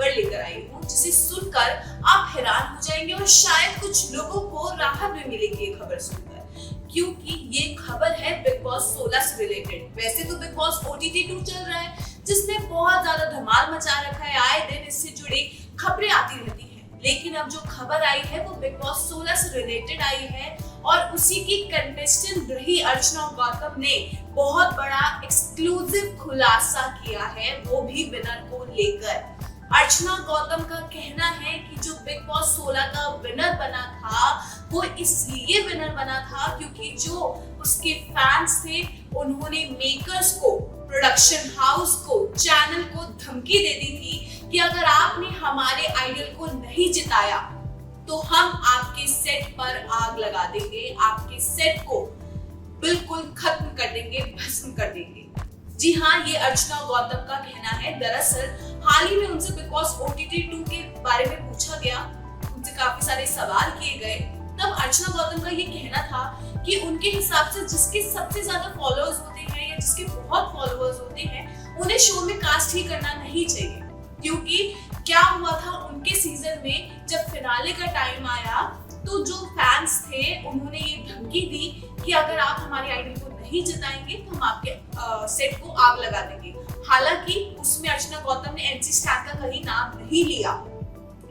खबर लेकर आई हूँ जिसे सुनकर आप हैरान हो जाएंगे और शायद कुछ लोगों को राहत भी मिलेगी ये खबर सुनकर, क्योंकि ये खबर है बिग बॉस 16 से रिलेटेड। वैसे तो बिग बॉस OTT 2 चल रहा है जिसने बहुत ज्यादा धमाल मचा रखा है, आए दिन इससे जुड़ी खबरें आती रहती हैं, लेकिन अब जो खबर आई है वो बिग बॉस 16 से रिलेटेड आई है और उसी की कंटेस्टेंट रही अर्चना गौतम ने बहुत बड़ा एक्सक्लूसिव खुलासा किया है, वो भी विनर को लेकर। अर्चना गौतम का कहना है कि जो बिग बॉस 16 का विनर बना था वो इसलिए विनर बना था क्योंकि जो उसके फैंस थे उन्होंने मेकर्स को, प्रोडक्शन हाउस को, चैनल को धमकी दे दी थी कि अगर आपने हमारे आइडल को नहीं जिताया तो हम आपके सेट पर आग लगा देंगे, आपके सेट को बिल्कुल खत्म कर देंगे, भस्म कर देंगे। जी हाँ, ये अर्चना गौतम का कहना है। दरअसल हाल ही में उनसे बिग बॉस OTT 2 के बारे में पूछा गया, उनसे काफी सारे सवाल किए गए, तब अर्चना गौतम का ये कहना था कि उनके हिसाब से जिसके सबसे ज्यादा फॉलोअर्स होते हैं या जिसके बहुत फॉलोअर्स होते हैं उन्हें शो में कास्ट ही करना नहीं चाहिए, क्योंकि क्या हुआ था उनके सीजन में जब फिनाले का टाइम आया तो जो फैंस थे उन्होंने ये धमकी दी कि अगर आप हमारे आइडल को नहीं जिताएंगे तो हम आपके सेट को आग लगा देंगे। हालांकि उसमें अर्चना गौतम ने MC स्टैन का कहीं नाम नहीं लिया,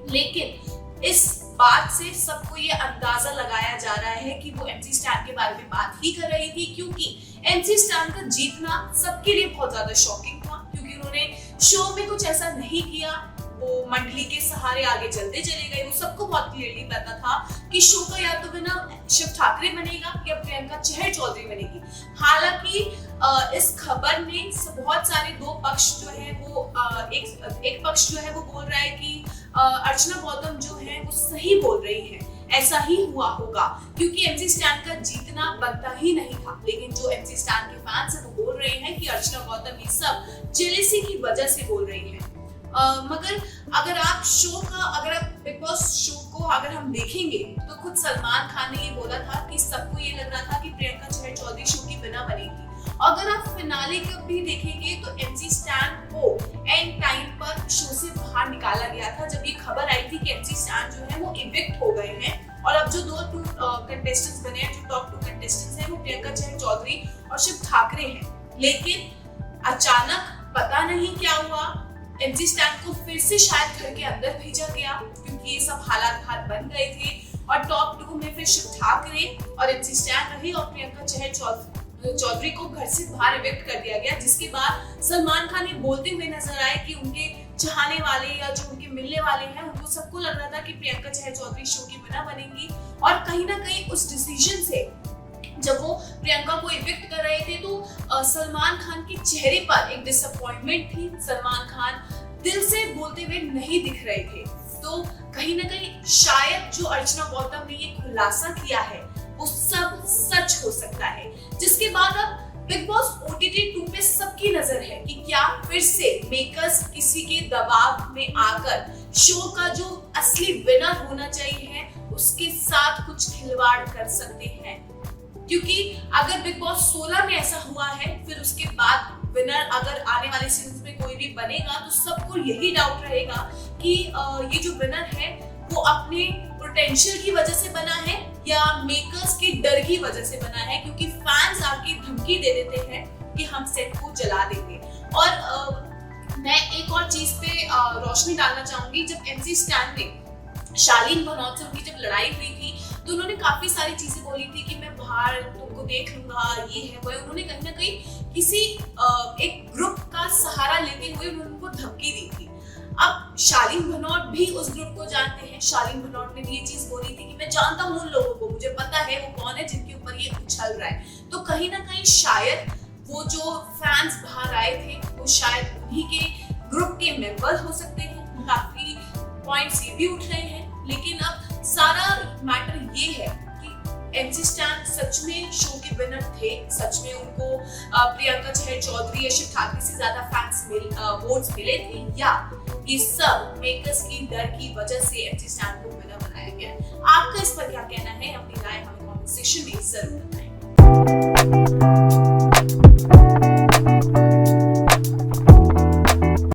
लेकिन इस बात से सबको ये अंदाजा लगाया जा रहा है कि वो MC स्टैन के बारे में बात ही कर रही थी, क्योंकि MC स्टैन का जीतना सबके लिए बहुत ज्यादा शॉकिंग था, क्योंकि उन्होंने शो में कुछ ऐसा नहीं किया, वो मंडली के सहारे आगे चलते चले गए। वो सबको बहुत क्लियरली पता था कि शो का या तो बिना शिव ठाकरे बनेगा या प्रियंका चहर चौधरी बनेगी। हालांकि इस खबर में बहुत सारे दो पक्ष जो है वो एक पक्ष जो है वो बोल रहा है कि अर्चना गौतम जो है वो सही बोल रही है, ऐसा ही हुआ होगा क्योंकि MC स्टैन का जीतना बनता ही नहीं था। लेकिन जो MC स्टैन के फैंस हैं वो बोल रहे हैं कि अर्चना गौतम ये सब जेलेसी की वजह से बोल रही है। मगर अगर आप बिग बॉस शो को अगर हम देखेंगे तो खुद सलमान खान ने ये बोला था कि सबको ये लग रहा था कि प्रियंका चहर चौधरी शो की बिना बनेगी। अगर आप फिनाले का भी देखेंगे तो MC स्टैन को एंड टाइम पर शो से बाहर निकाला गया था, जब ये खबर आई थी कि MC स्टैन जो है वो इविक्ट हो गए हैं और अब जो दो कंटेस्टेंट्स बने हैं, जो टॉप 2 कंटेस्टेंट्स हैं वो प्रियंका चहर चौधरी और शिव ठाकरे हैं। लेकिन अचानक पता नहीं क्या हुआ, MC स्टैन को फिर से शायद घर के अंदर भेजा गया क्योंकि ये सब हालात बाहर बन गए थे और टॉप 2 में फिर शिव ठाकरे और MC स्टैन रहे और प्रियंका चहर चौधरी को घर से बाहर इविक्ट कर दिया गया, जिसके बाद सलमान खान ने बोलते हुए नजर आए कि उनके चाहने वाले या जो उनके मिलने वाले हैं उनको सबको लग रहा था कि प्रियंका चहर चौधरी शो की बिना बनेंगी और कहीं ना कहीं उस डिसीजन से जब वो प्रियंका को इविक्ट कर रहे थे तो सलमान खान के चेहरे पर एक डिसअपॉइंटमेंट थी। सलमान खान दिल से बोलते हुए नहीं दिख रहे थे, तो कहीं ना कहीं शायद जो अर्चना गौतम ने ये खुलासा किया है वो सब सच हो सकता है, जिसके बाद अब बिग बॉस OTT 2 पे सबकी नजर है कि क्या फिर से मेकर्स किसी के दबाव में आकर शो का जो असली विनर होना चाहिए उसके साथ कुछ खिलवाड़ कर सकते हैं। क्योंकि अगर बिग बॉस 16 में ऐसा हुआ है फिर उसके बाद विनर अगर आने वाले सीजन में कोई भी बनेगा तो सबको यही डाउट रहेगा कि ये जो विनर है वो अपने पोटेंशियल की वजह से बना है या मेकर्स के डर की वजह से बना है, क्योंकि फैंस आके धमकी दे देते हैं कि हम सेट को जला देंगे। और मैं एक और चीज पे रोशनी डालना चाहूंगी, जब MC स्टैन ने शालीन भनौत से उनकी जब लड़ाई हुई थी तो उन्होंने काफी सारी चीजें बोली थी कि मैं बाहर तुमको देख लूंगा, ये है वो है। उन्होंने कहीं ना कहीं किसी एक ग्रुप का सहारा लेते हुए उनको धमकी दी थी। अब शालीन भनौत भी उस ग्रुप को जानते हैं। शालीन भनौत ने भी ये चीज बोली थी कि मैं जानता हूँ उन लोगों को, मुझे पता है वो कौन है जिनके ऊपर ये उछल रहा है। तो कहीं ना कहीं शायद वो जो फैंस बाहर आए थे वो शायद उन्हीं के ग्रुप के मेंबर हो सकते हैं। काफी पॉइंट्स ये भी उठ रहे हैं, लेकिन अब सारा मैटर ये है कि MC स्टैन सच में शो के विनर थे, सच में उनको प्रियंका चहर चौधरी या शिव ठाकरे से ज्यादा फैंस वोट्स मिले थे, या ये सब मेकर्स की डर की वजह से MC स्टैन को विनर बनाया गया। आपका इस पर क्या कहना है? अपनी राय हमें कमेंट सेक्शन में जरूर बताएं।